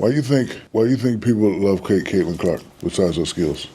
Why you think people love Caitlin Clark besides her skills?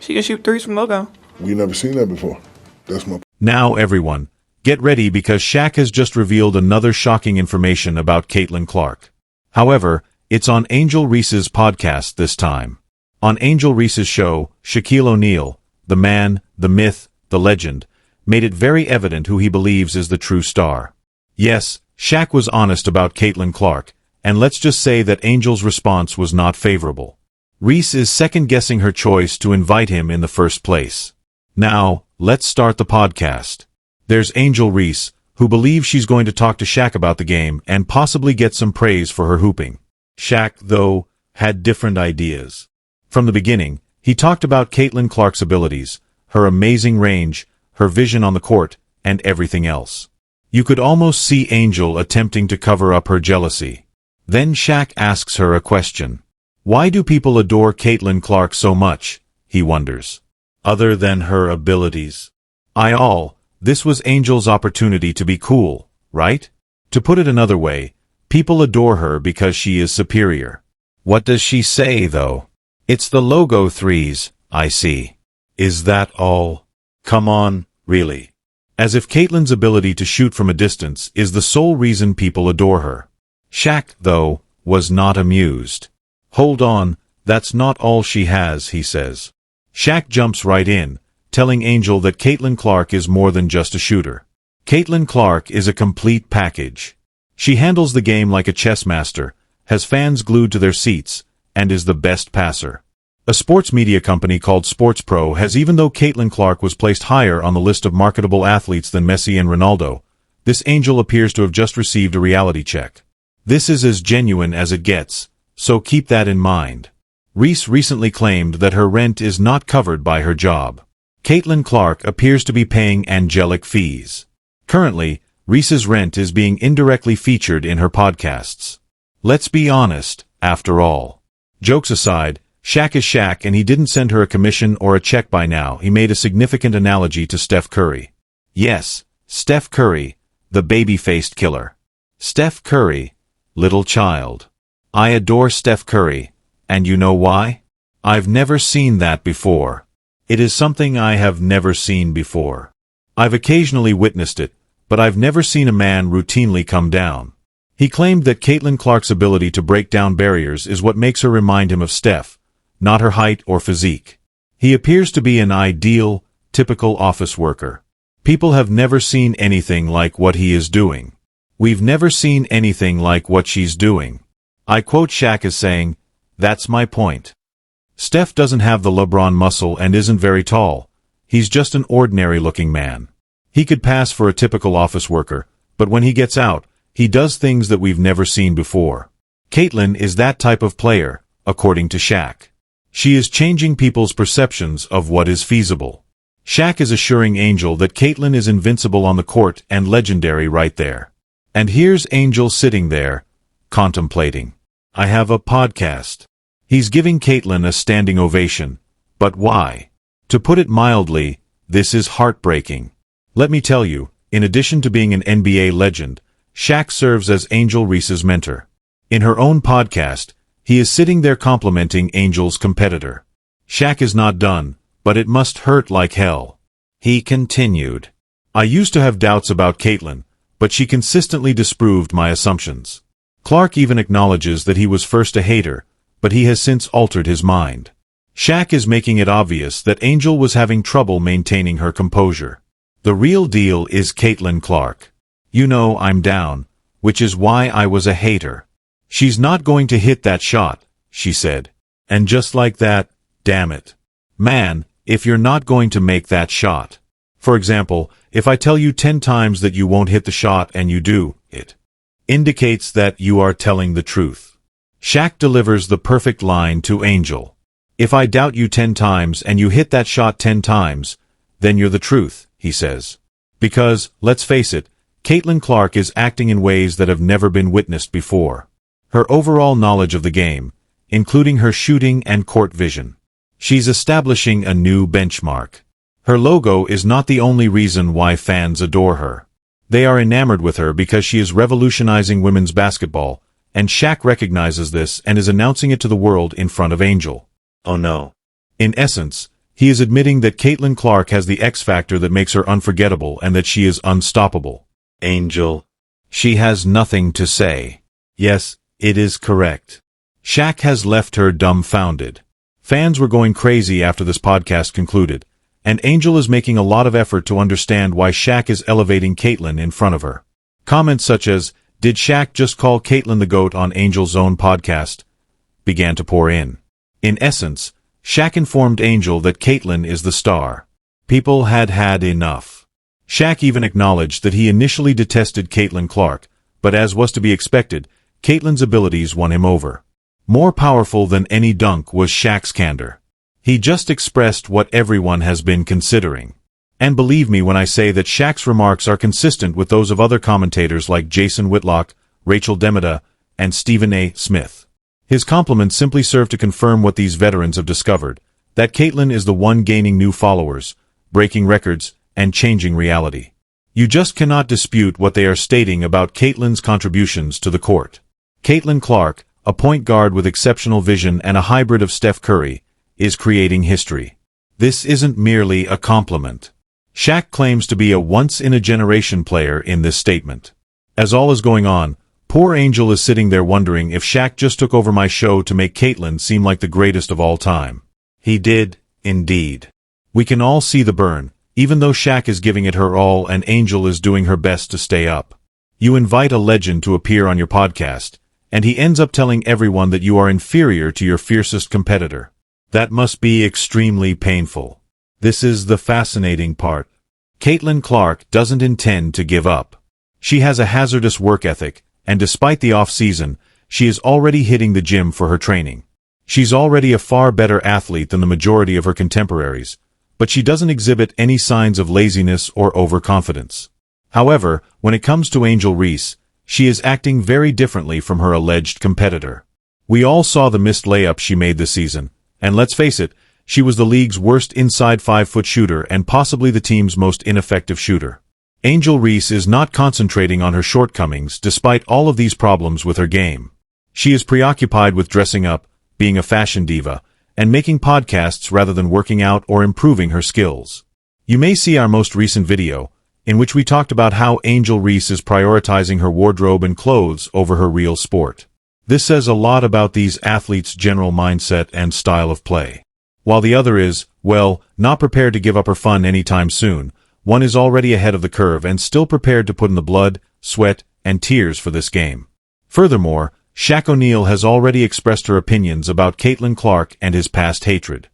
She can shoot threes from logo. We never seen that before. That's my. Now everyone, get ready because Shaq has just revealed another shocking information about Caitlin Clark. However, it's on Angel Reese's podcast this time. On Angel Reese's show, Shaquille O'Neal, the man, the myth, the legend, made it very evident who he believes is the true star. Yes, Shaq was honest about Caitlin Clark, and let's just say that Angel's response was not favorable. Reese is second-guessing her choice to invite him in the first place. Now, let's start the podcast. There's Angel Reese, who believes she's going to talk to Shaq about the game and possibly get some praise for her hooping. Shaq, though, had different ideas. From the beginning, he talked about Caitlin Clark's abilities, her amazing range, her vision on the court, and everything else. You could almost see Angel attempting to cover up her jealousy. Then Shaq asks her a question. Why do people adore Caitlin Clark so much, he wonders. Other than her abilities. This was Angel's opportunity to be cool, right? To put it another way, people adore her because she is superior. What does she say, though? It's the logo threes, I see. Is that all? Come on, really. As if Caitlin's ability to shoot from a distance is the sole reason people adore her. Shaq, though, was not amused. Hold on, that's not all she has, he says. Shaq jumps right in, telling Angel that Caitlin Clark is more than just a shooter. Caitlin Clark is a complete package. She handles the game like a chess master, has fans glued to their seats, and is the best passer. A sports media company called Sports Pro has, even though Caitlin Clark was placed higher on the list of marketable athletes than Messi and Ronaldo, this Angel appears to have just received a reality check. This is as genuine as it gets, so keep that in mind. Reese recently claimed that her rent is not covered by her job. Caitlin Clark appears to be paying angelic fees. Currently, Reese's rent is being indirectly featured in her podcasts. Let's be honest, after all. Jokes aside, Shaq is Shaq, and he didn't send her a commission or a check by now. He made a significant analogy to Steph Curry. Yes, Steph Curry, the baby-faced killer. Steph Curry, little child. I adore Steph Curry, and you know why? I've never seen that before. It is something I have never seen before. I've occasionally witnessed it, but I've never seen a man routinely come down. He claimed that Caitlin Clark's ability to break down barriers is what makes her remind him of Steph, not her height or physique. He appears to be an ideal, typical office worker. People have never seen anything like what he is doing. We've never seen anything like what she's doing. I quote Shaq as saying, "That's my point." Steph doesn't have the LeBron muscle and isn't very tall. He's just an ordinary-looking man. He could pass for a typical office worker, but when he gets out, he does things that we've never seen before. Caitlin is that type of player, according to Shaq. She is changing people's perceptions of what is feasible. Shaq is assuring Angel that Caitlin is invincible on the court and legendary right there. And here's Angel sitting there, contemplating. I have a podcast. He's giving Caitlin a standing ovation. But why? To put it mildly, this is heartbreaking. Let me tell you, in addition to being an NBA legend, Shaq serves as Angel Reese's mentor. In her own podcast, he is sitting there complimenting Angel's competitor. Shaq is not done, but it must hurt like hell. He continued. I used to have doubts about Caitlin, but she consistently disproved my assumptions. Clark even acknowledges that he was first a hater, but he has since altered his mind. Shaq is making it obvious that Angel was having trouble maintaining her composure. The real deal is Caitlin Clark. You know I'm down, which is why I was a hater. She's not going to hit that shot, she said. And just like that, damn it. Man, if you're not going to make that shot. For example, if I tell you 10 times that you won't hit the shot and you do, it indicates that you are telling the truth. Shaq delivers the perfect line to Angel. If I doubt you 10 times and you hit that shot 10 times, then you're the truth, he says. Because, let's face it, Caitlin Clark is acting in ways that have never been witnessed before. Her overall knowledge of the game, including her shooting and court vision. She's establishing a new benchmark. Her logo is not the only reason why fans adore her. They are enamored with her because she is revolutionizing women's basketball, and Shaq recognizes this and is announcing it to the world in front of Angel. Oh no. In essence, he is admitting that Caitlin Clark has the X factor that makes her unforgettable and that she is unstoppable. Angel. She has nothing to say. Yes, it is correct. Shaq has left her dumbfounded. Fans were going crazy after this podcast concluded, and Angel is making a lot of effort to understand why Shaq is elevating Caitlin in front of her. Comments such as, "Did Shaq just call Caitlin the GOAT on Angel's own podcast?" began to pour in. In essence, Shaq informed Angel that Caitlin is the star. People had had enough. Shaq even acknowledged that he initially detested Caitlin Clark, but as was to be expected, Caitlin's abilities won him over. More powerful than any dunk was Shaq's candor. He just expressed what everyone has been considering. And believe me when I say that Shaq's remarks are consistent with those of other commentators like Jason Whitlock, Rachel Demida, and Stephen A. Smith. His compliments simply serve to confirm what these veterans have discovered, that Caitlin is the one gaining new followers, breaking records, and changing reality. You just cannot dispute what they are stating about Caitlin's contributions to the court. Caitlin Clark, a point guard with exceptional vision and a hybrid of Steph Curry, is creating history. This isn't merely a compliment. Shaq claims to be a once-in-a-generation player in this statement. As all is going on, poor Angel is sitting there wondering if Shaq just took over my show to make Caitlin seem like the greatest of all time. He did, indeed. We can all see the burn, even though Shaq is giving it her all and Angel is doing her best to stay up. You invite a legend to appear on your podcast, and he ends up telling everyone that you are inferior to your fiercest competitor. That must be extremely painful. This is the fascinating part. Caitlin Clark doesn't intend to give up. She has a hazardous work ethic, and despite the off-season, she is already hitting the gym for her training. She's already a far better athlete than the majority of her contemporaries, but she doesn't exhibit any signs of laziness or overconfidence. However, when it comes to Angel Reese, she is acting very differently from her alleged competitor. We all saw the missed layup she made this season, and let's face it, she was the league's worst inside 5-foot shooter and possibly the team's most ineffective shooter. Angel Reese is not concentrating on her shortcomings despite all of these problems with her game. She is preoccupied with dressing up, being a fashion diva, and making podcasts rather than working out or improving her skills. You may see our most recent video, in which we talked about how Angel Reese is prioritizing her wardrobe and clothes over her real sport. This says a lot about these athletes' general mindset and style of play. While the other is, well, not prepared to give up her fun anytime soon, one is already ahead of the curve and still prepared to put in the blood, sweat, and tears for this game. Furthermore, Shaq O'Neal has already expressed her opinions about Caitlin Clark and his past hatred.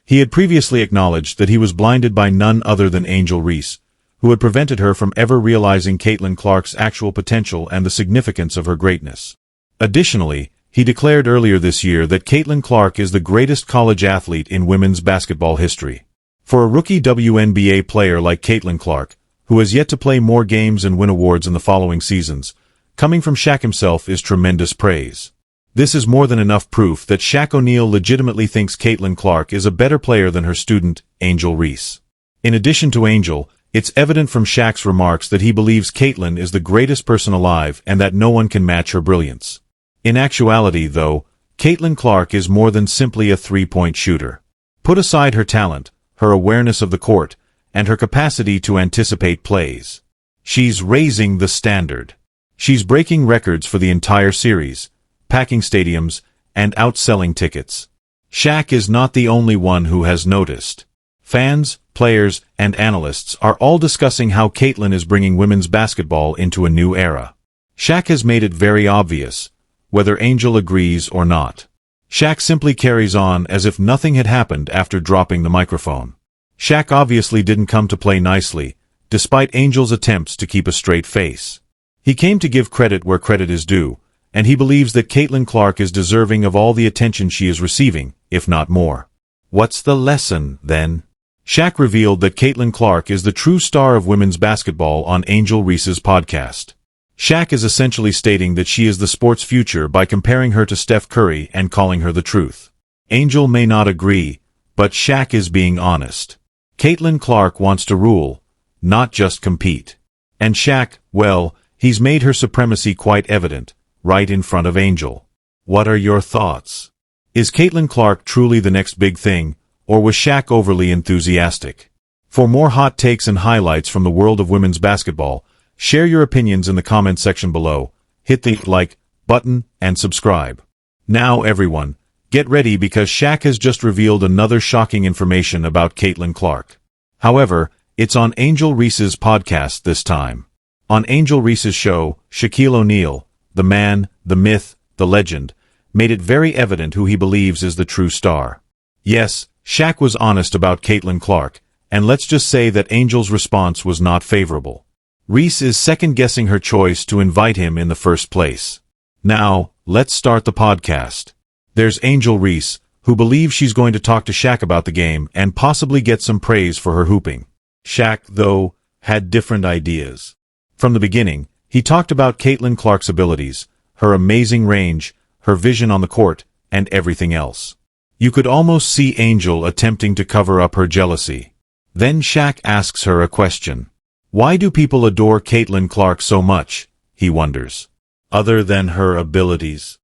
He had previously acknowledged that he was blinded by none other than Angel Reese, who had prevented her from ever realizing Caitlin Clark's actual potential and the significance of her greatness. Additionally, he declared earlier this year that Caitlin Clark is the greatest college athlete in women's basketball history. For a rookie WNBA player like Caitlin Clark, who has yet to play more games and win awards in the following seasons, coming from Shaq himself is tremendous praise. This is more than enough proof that Shaq O'Neal legitimately thinks Caitlin Clark is a better player than her student, Angel Reese. In addition to Angel, it's evident from Shaq's remarks that he believes Caitlin is the greatest person alive and that no one can match her brilliance. In actuality, though, Caitlin Clark is more than simply a three-point shooter. Put aside her talent, her awareness of the court, and her capacity to anticipate plays. She's raising the standard. She's breaking records for the entire series, packing stadiums, and outselling tickets. Shaq is not the only one who has noticed. Fans, players, and analysts are all discussing how Caitlin is bringing women's basketball into a new era. Shaq has made it very obvious, whether Angel agrees or not. Shaq simply carries on as if nothing had happened after dropping the microphone. Shaq obviously didn't come to play nicely, despite Angel's attempts to keep a straight face. He came to give credit where credit is due, and he believes that Caitlin Clark is deserving of all the attention she is receiving, if not more. What's the lesson, then? Shaq revealed that Caitlin Clark is the true star of women's basketball on Angel Reese's podcast. Shaq is essentially stating that she is the sport's future by comparing her to Steph Curry and calling her the truth. Angel may not agree, but Shaq is being honest. Caitlin Clark wants to rule, not just compete. And Shaq, well, he's made her supremacy quite evident, right in front of Angel. What are your thoughts? Is Caitlin Clark truly the next big thing, or was Shaq overly enthusiastic? For more hot takes and highlights from the world of women's basketball, share your opinions in the comments section below, hit the like button, and subscribe. Now everyone, get ready because Shaq has just revealed another shocking information about Caitlin Clark. However, it's on Angel Reese's podcast this time. On Angel Reese's show, Shaquille O'Neal, the man, the myth, the legend, made it very evident who he believes is the true star. Yes, Shaq was honest about Caitlin Clark, and let's just say that Angel's response was not favorable. Reese is second-guessing her choice to invite him in the first place. Now, let's start the podcast. There's Angel Reese, who believes she's going to talk to Shaq about the game and possibly get some praise for her hooping. Shaq, though, had different ideas. From the beginning, he talked about Caitlin Clark's abilities, her amazing range, her vision on the court, and everything else. You could almost see Angel attempting to cover up her jealousy. Then Shaq asks her a question. Why do people adore Caitlin Clark so much, he wonders. Other than her abilities.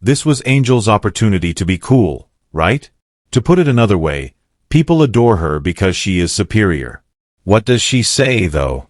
This was Angel's opportunity to be cool, right? To put it another way, people adore her because she is superior. What does she say, though?